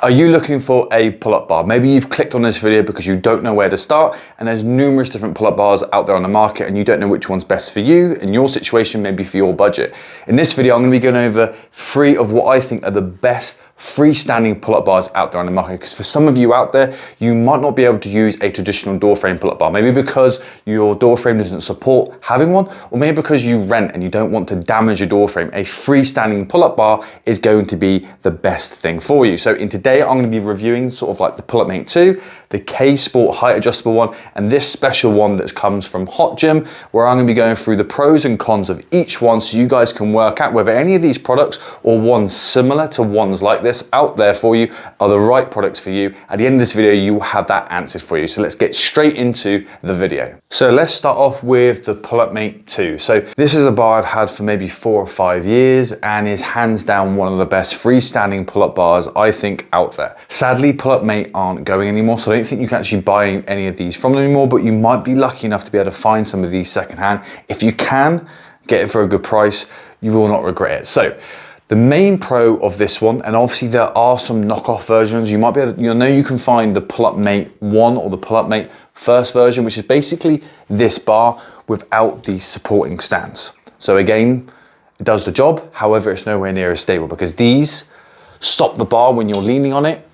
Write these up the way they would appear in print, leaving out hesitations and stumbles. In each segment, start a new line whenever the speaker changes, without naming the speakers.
Are you looking for a pull-up bar? Maybe you've clicked on this video because you don't know where to start, and there's numerous different pull-up bars out there on the market and you don't know which one's best for you in your situation, maybe for your budget. In this video, I'm gonna be going over 3 of what I think are the best freestanding pull-up bars out there on the market, because for some of you out there, you might not be able to use a traditional door frame pull-up bar, maybe because your door frame doesn't support having one, or maybe because you rent and you don't want to damage your door frame. A freestanding pull-up bar is going to be the best thing for you. So in today, I'm going to be reviewing sort of like the Pullup Mate 2, the K-Sport height adjustable one, and this special one that comes from Hot Gym, where I'm going to be going through the pros and cons of each one so you guys can work out whether any of these products or ones similar to ones like this out there for you are the right products for you. At the end of this video, you will have that answered for you. So let's get straight into the video. So let's start off with the Pullup Mate 2. So this is a bar I've had for maybe 4 or 5 years and is hands down one of the best freestanding pull-up bars I think out there. Sadly, Pullup Mate aren't going anymore, so I don't think you can actually buy any of these from them anymore, but you might be lucky enough to be able to find some of these secondhand. If you can get it for a good price, you will not regret it. So the main pro of this one, and obviously there are some knockoff versions, you might be able to, you can find the Pullup Mate 1 or the Pullup Mate first version, which is basically this bar without the supporting stands. So again, it does the job, however, it's nowhere near as stable because these stop the bar when you're leaning on it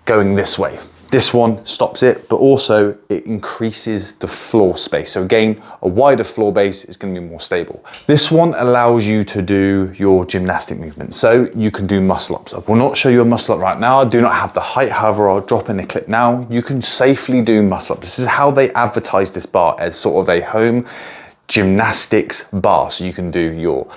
going this way. This one stops it, but also it increases the floor space. So again, a wider floor base is going to be more stable. This one allows you to do your gymnastic movements. So you can do muscle ups. I will not show you a muscle up right now. I do not have the height, however, I'll drop in the clip now. You can safely do muscle ups. This is how they advertise this bar, as sort of a home gymnastics bar. So you can do your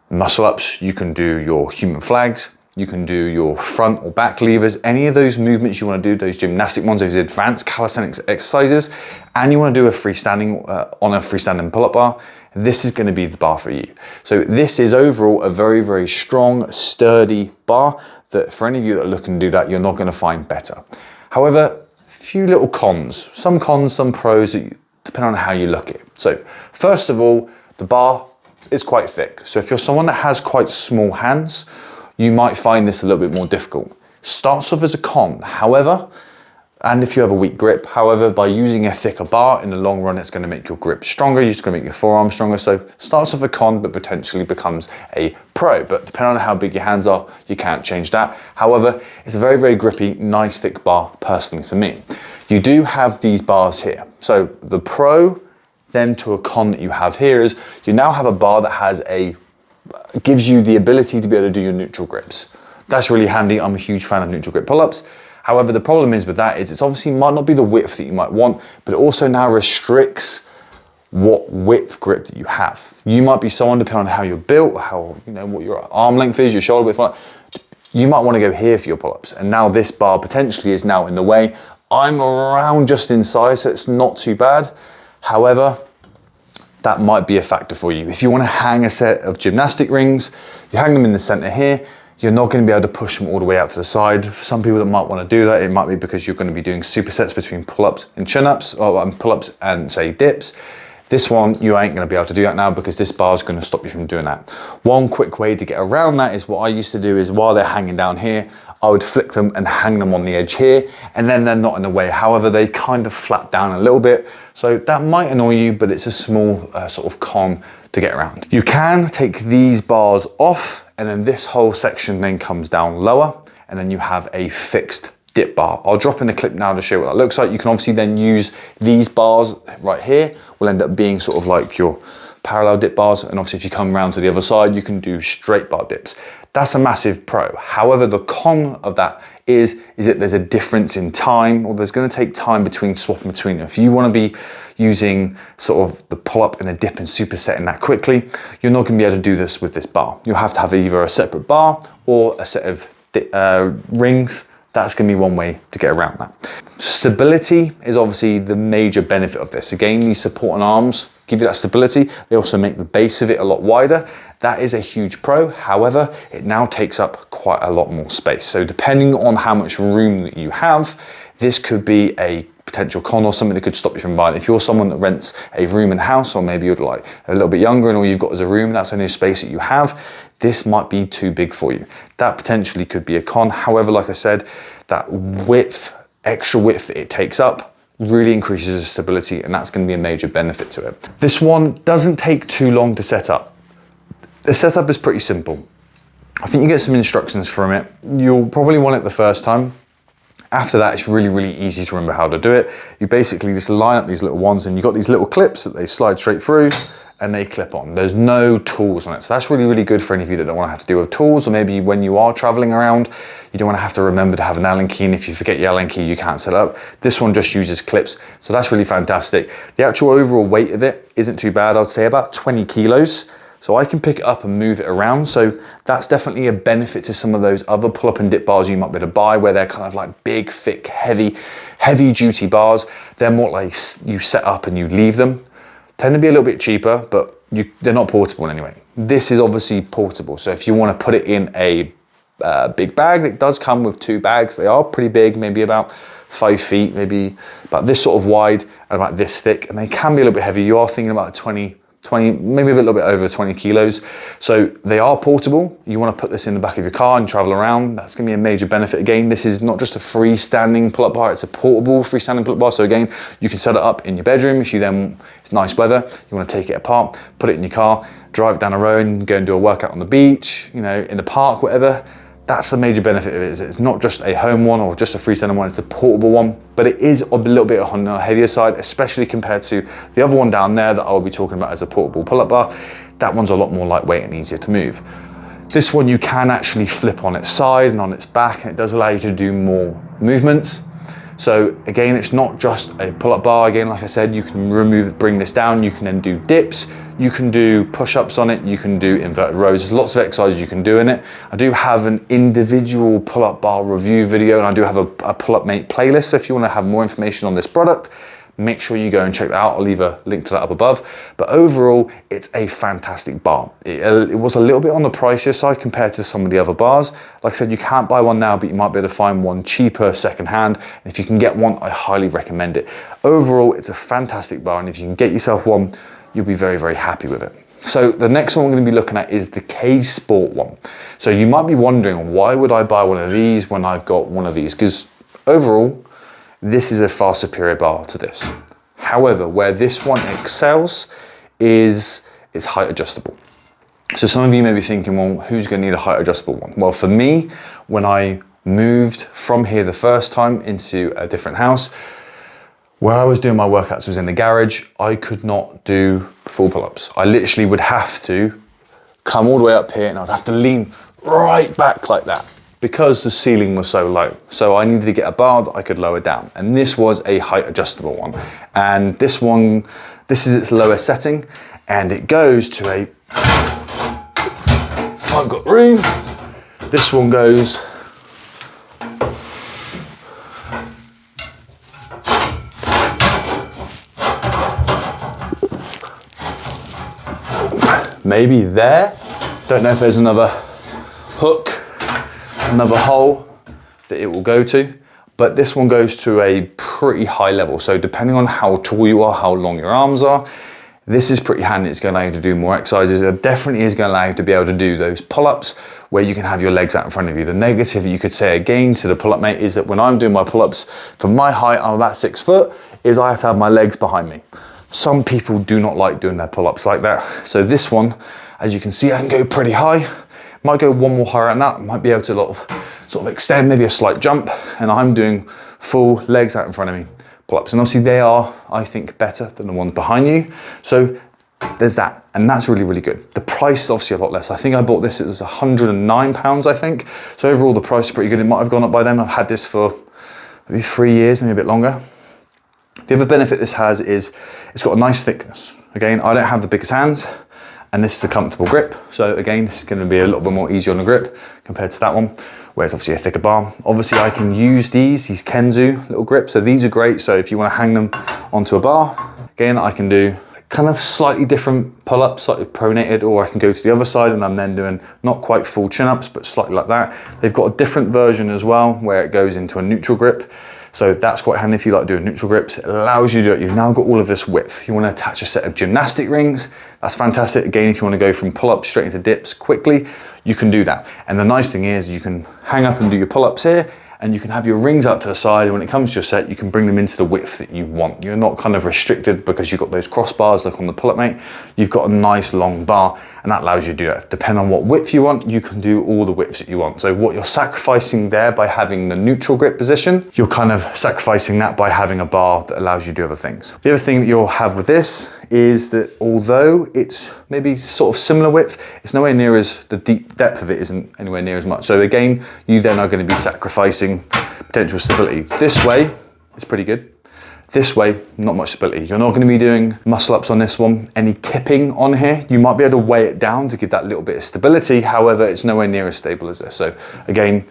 muscle ups, you can do your human flags, you can do your front or back levers, any of those movements you want to do, those gymnastic ones, those advanced calisthenics exercises, and you want to do a freestanding on a freestanding pull-up bar, this is going to be the bar for you. So this is overall a very, very strong, sturdy bar that for any of you that are looking to do that, you're not going to find better. However, a few little cons, some pros, depending on how you look at it. So first of all, the bar is quite thick. So if you're someone that has quite small hands, you might find this a little bit more difficult. Starts off as a con, however, and if you have a weak grip, however, by using a thicker bar in the long run, it's going to make your grip stronger, it's going to make your forearm stronger. So starts off a con, but potentially becomes a pro. But depending on how big your hands are, you can't change that. However, it's a very, very grippy, nice thick bar personally for me. You do have these bars here. So the pro then to a con that you have here is you now have a bar that gives you the ability to be able to do your neutral grips. That's really handy. I'm a huge fan of neutral grip pull-ups. However, the problem is with that is it's obviously might not be the width that you might want, but it also now restricts what width grip that you have. You might be someone, depending on how you're built, what your arm length is, your shoulder width, you might want to go here for your pull-ups. And now this bar potentially is now in the way. I'm around just inside, so it's not too bad. However, that might be a factor for you. If you want to hang a set of gymnastic rings, you hang them in the center here, you're not going to be able to push them all the way out to the side. For some people that might want to do that, it might be because you're going to be doing supersets between pull-ups and chin-ups, or pull-ups and say dips. This one, you ain't going to be able to do that now because this bar is going to stop you from doing that. One quick way to get around that is what I used to do is while they're hanging down here, I would flick them and hang them on the edge here, and then they're not in the way. However, they kind of flap down a little bit. So that might annoy you, but it's a small sort of con to get around. You can take these bars off, and then this whole section then comes down lower, and then you have a fixed dip bar. I'll drop in a clip now to show you what that looks like. You can obviously then use these bars right here, will end up being sort of like your parallel dip bars, and obviously if you come around to the other side, you can do straight bar dips. That's a massive pro. However, the con of that is that there's a difference in time, or there's going to take time between swapping between them. If you want to be using sort of the pull-up and a dip and supersetting that quickly, you're not going to be able to do this with this bar. You'll have to have either a separate bar or a set of rings. That's going to be one way to get around that. Stability is obviously the major benefit of this. Again, these supporting arms give you that stability. They also make the base of it a lot wider. That is a huge pro. However, it now takes up quite a lot more space. So depending on how much room that you have, this could be a potential con or something that could stop you from buying. If you're someone that rents a room in a house, or maybe you're like a little bit younger and all you've got is a room, that's only a space that you have, this might be too big for you. That potentially could be a con. However, like I said, that width, extra width that it takes up really increases the stability, and that's going to be a major benefit to it. This one doesn't take too long to set up. The setup is pretty simple. I think you get some instructions from it. You'll probably want it the first time. After that, it's really, really easy to remember how to do it. You basically just line up these little ones, and you've got these little clips that they slide straight through and they clip on. There's no tools on it. So that's really, really good for any of you that don't want to have to deal with tools, or maybe when you are traveling around, you don't want to have to remember to have an Allen key, and if you forget your Allen key, you can't set it up. This one just uses clips. So that's really fantastic. The actual overall weight of it isn't too bad. I'd say about 20 kilos. So I can pick it up and move it around. So that's definitely a benefit to some of those other pull-up and dip bars you might be able to buy, where they're kind of like big, thick, heavy duty bars. They're more like you set up and you leave them. Tend to be a little bit cheaper, but they're not portable anyway. This is obviously portable. So if you want to put it in a big bag, it does come with 2 bags. They are pretty big, maybe about 5 feet, maybe about this sort of wide and about this thick. And they can be a little bit heavy. You are thinking about 20, maybe a little bit over 20 kilos. So they are portable. You want to put this in the back of your car and travel around. That's going to be a major benefit. Again, this is not just a freestanding pull-up bar, it's a portable freestanding pull-up bar. So again, you can set it up in your bedroom. If you then, it's nice weather, you want to take it apart, put it in your car, drive it down the road and go and do a workout on the beach, you know, in the park, whatever. That's the major benefit of it, is it's not just a home one or just a freestanding one, it's a portable one, but it is a little bit on the heavier side, especially compared to the other one down there that I'll be talking about as a portable pull-up bar. That one's a lot more lightweight and easier to move. This one you can actually flip on its side and on its back, and it does allow you to do more movements. So again, it's not just a pull-up bar. Again, like I said, you can bring this down, you can then do dips, you can do push-ups on it, you can do inverted rows. There's lots of exercises you can do in it. I do have an individual pull-up bar review video, and I do have a Pullup Mate playlist. So if you want to have more information on this product, make sure you go and check that out. I'll leave a link to that up above. But overall, it's a fantastic bar. It was a little bit on the pricier side compared to some of the other bars. Like I said, you can't buy one now, but you might be able to find one cheaper secondhand. And if you can get one, I highly recommend it. Overall, it's a fantastic bar, and if you can get yourself one, you'll be very, very happy with it. So the next one we're going to be looking at is the K Sport one. So you might be wondering, why would I buy one of these when I've got one of these? Because overall, this is a far superior bar to this. However, where this one excels is it's height adjustable. So some of you may be thinking, well, who's going to need a height adjustable one? Well, for me, when I moved from here the first time into a different house, where I was doing my workouts was in the garage, I could not do full pull-ups. I literally would have to come all the way up here, and I'd have to lean right back like that, because the ceiling was so low. So I needed to get a bar that I could lower down. And this was a height adjustable one. And this one, this is its lowest setting, and it goes to a, if I've got room, this one goes maybe there. Don't know if there's another hook, another hole that it will go to, but this one goes to a pretty high level. So depending on how tall you are, how long your arms are, this is pretty handy. It's going to allow you to do more exercises. It definitely is going to allow you to be able to do those pull-ups where you can have your legs out in front of you. The negative you could say again to the Pullup Mate is that when I'm doing my pull-ups, for my height, I'm about 6 foot, is I have to have my legs behind me. Some people do not like doing their pull-ups like that. So this one, as you can see, I can go pretty high. Might go one more higher than that. Might be able to sort of extend, maybe a slight jump, and I'm doing full legs out in front of me pull-ups. And obviously they are, I think, better than the ones behind you. So there's that, and that's really, really good. The price is obviously a lot less. I think I bought this, it was £109, I think. So overall the price is pretty good. It might have gone up by then. I've had this for maybe 3 years, maybe a bit longer. The other benefit this has is it's got a nice thickness. Again, I don't have the biggest hands, and this is a comfortable grip. So again, this is going to be a little bit more easy on the grip compared to that one, where it's obviously a thicker bar. Obviously I can use these Kenzu little grips. So these are great. So if you want to hang them onto a bar, again, I can do kind of slightly different pull-ups, slightly pronated, or I can go to the other side and I'm then doing not quite full chin-ups, but slightly like that. They've got a different version as well, where it goes into a neutral grip. So that's quite handy if you like doing neutral grips. It allows you to do it. You've now got all of this width. You want to attach a set of gymnastic rings. That's fantastic. Again, if you want to go from pull-ups straight into dips quickly, you can do that. And the nice thing is you can hang up and do your pull-ups here, and you can have your rings up to the side, and when it comes to your set, you can bring them into the width that you want. You're not kind of restricted because you've got those crossbars like on the Pullup Mate. You've got a nice long bar, and that allows you to do that. Depending on what width you want, you can do all the widths that you want. So what you're sacrificing there by having the neutral grip position, you're kind of sacrificing that by having a bar that allows you to do other things. The other thing that you'll have with this is that although it's maybe sort of similar width, it's nowhere near as, the deep depth of it isn't anywhere near as much. So again, you then are going to be sacrificing potential stability. This way, it's pretty good. This way, not much stability. You're not going to be doing muscle ups on this one. Any kipping on here, you might be able to weigh it down to give that little bit of stability. However, it's nowhere near as stable as this. So again,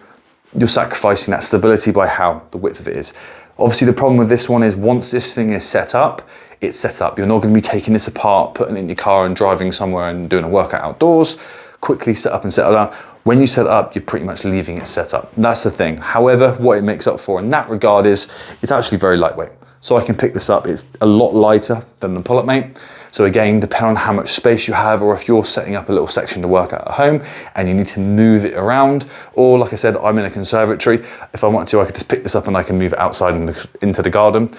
you're sacrificing that stability by how the width of it is. Obviously, the problem with this one is once this thing is set up, it's set up. You're not going to be taking this apart, putting it in your car and driving somewhere and doing a workout outdoors. Quickly set up and set it down. When you set it up, you're pretty much leaving it set up. That's the thing. However, what it makes up for in that regard is it's actually very lightweight. So I can pick this up. It's a lot lighter than the Pullup Mate. So again, depending on how much space you have, or if you're setting up a little section to work out at home and you need to move it around, or like I said, I'm in a conservatory. If I want to, I could just pick this up and I can move it outside into the garden.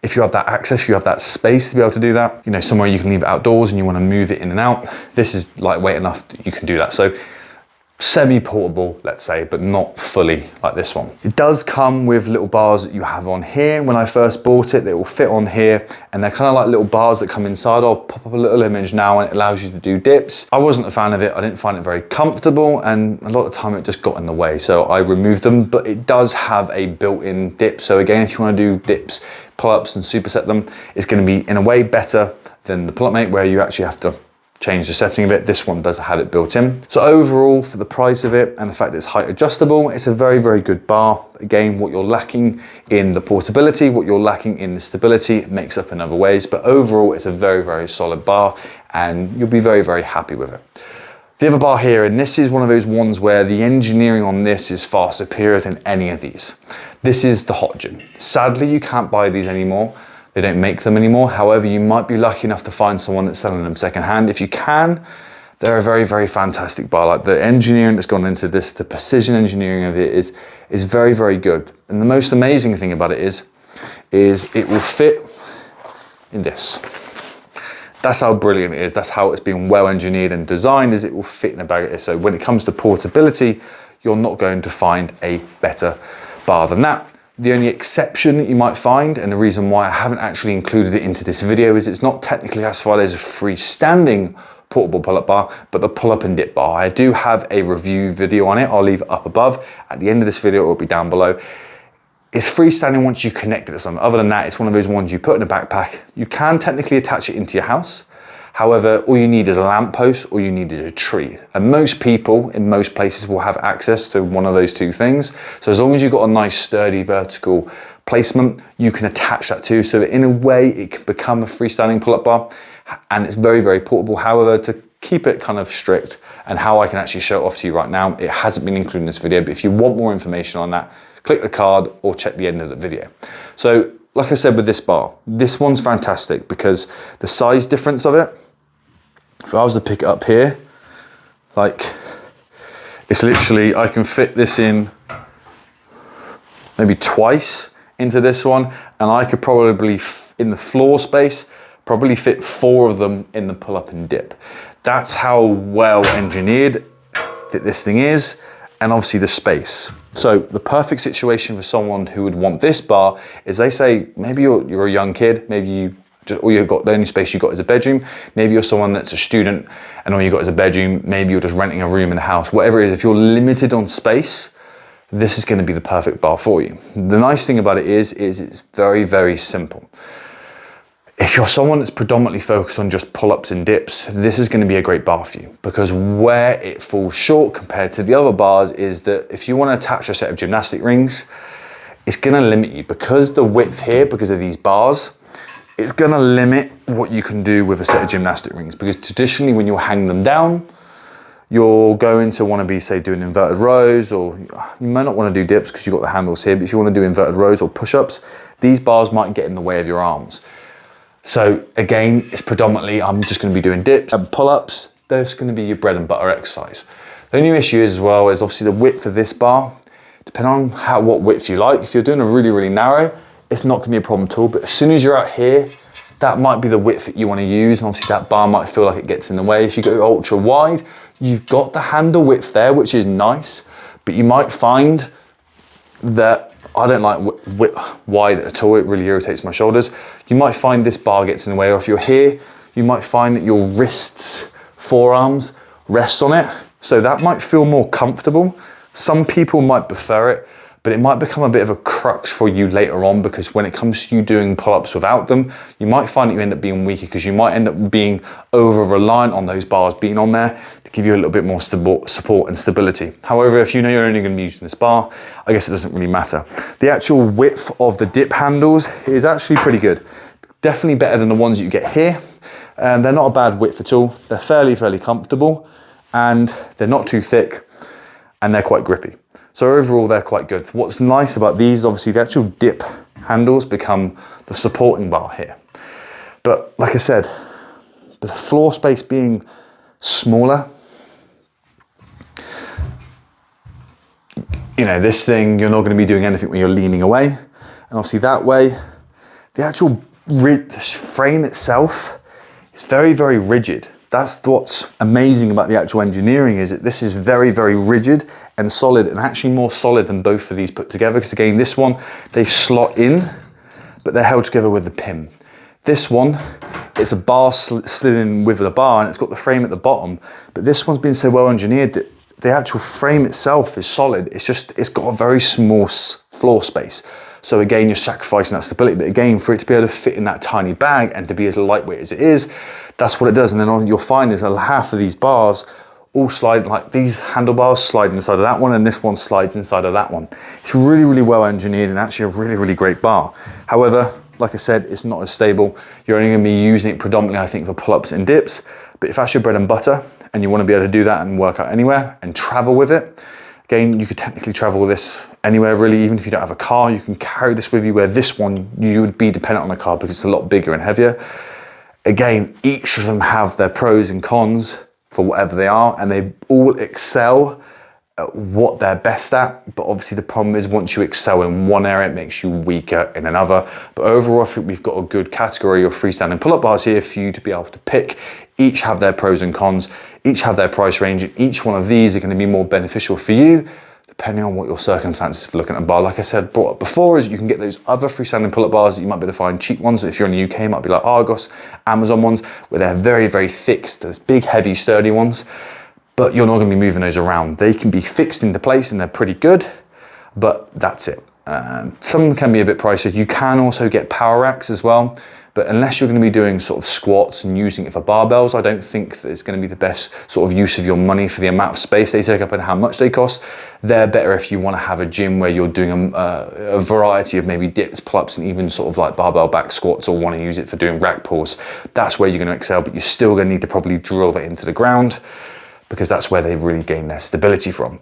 If you have that access, you have that space to be able to do that, you know, somewhere you can leave it outdoors and you want to move it in and out, this is lightweight enough that you can do that. So semi-portable, let's say, but not fully like this one. It does come with little bars that you have on here. When I first bought it, they will fit on here, and they're kind of like little bars that come inside. I'll pop up a little image now, and it allows you to do dips. I wasn't a fan of it. I didn't find it very comfortable, and a lot of the time it just got in the way, so I removed them. But it does have a built-in dip. So again, if you want to do dips, pull-ups and superset them, it's going to be in a way better than the Pullup Mate, where you actually have to change the setting of it. This one does have it built in. So overall, for the price of it and the fact that it's height adjustable, it's a very, very good bar. Again, what you're lacking in the portability, what you're lacking in the stability, it makes up in other ways. But overall, it's a very, very solid bar, and you'll be very, very happy with it. The other bar here, and this is one of those ones where the engineering on this is far superior than any of these. This is the Hot Gym. Sadly, you can't buy these anymore. They don't make them anymore. However, you might be lucky enough to find someone that's selling them secondhand. If you can, they're a very, very fantastic bar. Like the engineering that's gone into this, the precision engineering of it is very, very good. And the most amazing thing about it is it will fit in this. That's how brilliant it is. That's how it's been well engineered and designed, is it will fit in a bag. So when it comes to portability, you're not going to find a better bar than that. The only exception that you might find, and the reason why I haven't actually included it into this video, is it's not technically classified as a freestanding portable pull-up bar, but the pull-up and dip bar. I do have a review video on it. I'll leave it up above. At the end of this video, it will be down below. It's freestanding once you connect it to something. Other than that, it's one of those ones you put in a backpack. You can technically attach it into your house. However, all you need is a lamppost, or you need is a tree. And most people in most places will have access to one of those two things. So as long as you've got a nice sturdy vertical placement, you can attach that to. So in a way, it can become a freestanding pull-up bar, and it's very, very portable. However, to keep it kind of strict, and how I can actually show it off to you right now, it hasn't been included in this video, but if you want more information on that, click the card or check the end of the video. So like I said with this bar, this one's fantastic because the size difference of it, if I was to pick it up here, like it's literally, I can fit this in maybe twice into this one, and I could probably, in the floor space, probably fit 4 of them in the pull-up and dip. That's how well engineered that this thing is, and obviously the space. So the perfect situation for someone who would want this bar is, they say, maybe you're a young kid, maybe all you've got, the only space you've got is a bedroom. Maybe you're someone that's a student and all you've got is a bedroom. Maybe you're just renting a room in a house. Whatever it is, if you're limited on space, this is going to be the perfect bar for you. The nice thing about it is it's very, very simple. If you're someone that's predominantly focused on just pull-ups and dips, this is going to be a great bar for you, because where it falls short compared to the other bars is that if you want to attach a set of gymnastic rings, it's going to limit you, because the width here, because of these bars, it's going to limit what you can do with a set of gymnastic rings, because traditionally when you hang them down, you're going to want to be, say, doing inverted rows, or you may not want to do dips because you've got the handles here, but if you want to do inverted rows or push-ups, these bars might get in the way of your arms. So again, it's predominantly, I'm just going to be doing dips and pull-ups. That's going to be your bread and butter exercise. The only issue is, as well, is obviously the width of this bar. Depending on what width you like, if you're doing a really, really narrow, it's not going to be a problem at all. But as soon as you're out here, that might be the width that you want to use. And obviously that bar might feel like it gets in the way. If you go ultra wide, you've got the handle width there, which is nice, but you might find that I don't like wide at all. It really irritates my shoulders. You might find this bar gets in the way, or if you're here, you might find that your wrists, forearms rest on it. So that might feel more comfortable. Some people might prefer it, but it might become a bit of a crux for you later on, because when it comes to you doing pull-ups without them, you might find that you end up being weaker, because you might end up being over reliant on those bars being on there to give you a little bit more support and stability. However, if you know you're only going to be using this bar, I guess it doesn't really matter. The actual width of the dip handles is actually pretty good. Definitely better than the ones you get here. And they're not a bad width at all. They're fairly comfortable, and they're not too thick, and they're quite grippy. So overall, they're quite good. What's nice about these, obviously the actual dip handles become the supporting bar here. But like I said, the floor space being smaller, you know, this thing, you're not going to be doing anything when you're leaning away. And obviously that way, the actual frame itself is very rigid. That's what's amazing about the actual engineering, is that this is very rigid and solid, and actually more solid than both of these put together. Because again, this one, they slot in, but they're held together with the pin. This one, it's a bar slid in with a bar, and it's got the frame at the bottom. But this one's been so well engineered that the actual frame itself is solid. It's just, it's got a very small floor space. So again, you're sacrificing that stability, but again, for it to be able to fit in that tiny bag and to be as lightweight as it is, that's what it does. And then you'll find is half of these bars all slide, like these handlebars slide inside of that one, and this one slides inside of that one. It's really well engineered, and actually a really great bar. However, like I said, it's not as stable. You're only going to be using it predominantly, I think, for pull-ups and dips. But if that's your bread and butter, and you want to be able to do that and work out anywhere and travel with it, again, you could technically travel with this anywhere really. Even if you don't have a car, you can carry this with you, where this one, you would be dependent on a car because it's a lot bigger and heavier. Again, each of them have their pros and cons for whatever they are, and they all excel at what they're best at. But obviously the problem is, once you excel in one area, it makes you weaker in another. But overall, I think we've got a good category of freestanding pull-up bars here for you to be able to pick. Each have their pros and cons, each have their price range, and each one of these are going to be more beneficial for you depending on what your circumstances for looking at a bar. Like I said, brought up before, is you can get those other freestanding pull-up bars that you might be able to find cheap ones. If you're in the UK, it might be like Argos, Amazon ones, where they're very thick, those big, heavy, sturdy ones. But you're not going to be moving those around. They can be fixed into place and they're pretty good, but that's it. Some can be a bit pricey. You can also get power racks as well. But unless you're going to be doing sort of squats and using it for barbells, I don't think that it's going to be the best sort of use of your money for the amount of space they take up and how much they cost. They're better if you want to have a gym where you're doing a variety of maybe dips, pull-ups, and even sort of like barbell back squats, or want to use it for doing rack pulls. That's where you're going to excel, but you're still going to need to probably drill that into the ground, because that's where they've really gained their stability from.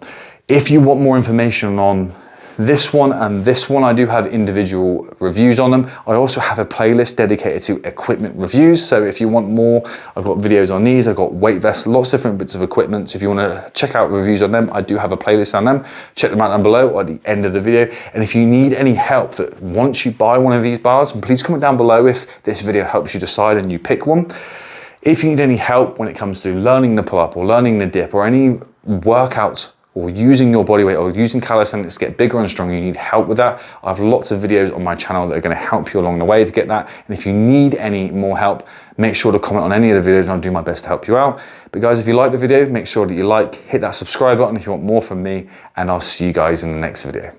If you want more information on this one and this one, I do have individual reviews on them. I also have a playlist dedicated to equipment reviews. So if you want more, I've got videos on these. I've got weight vests, lots of different bits of equipment. So if you want to check out reviews on them, I do have a playlist on them. Check them out down below or at the end of the video. And if you need any help that once you buy one of these bars, please comment down below if this video helps you decide and you pick one. If you need any help when it comes to learning the pull-up or learning the dip or any workouts or using your body weight or using calisthenics to get bigger and stronger, you need help with that, I have lots of videos on my channel that are going to help you along the way to get that. And if you need any more help, make sure to comment on any of the videos and I'll do my best to help you out. But guys, if you like the video, make sure that you hit that subscribe button if you want more from me, and I'll see you guys in the next video.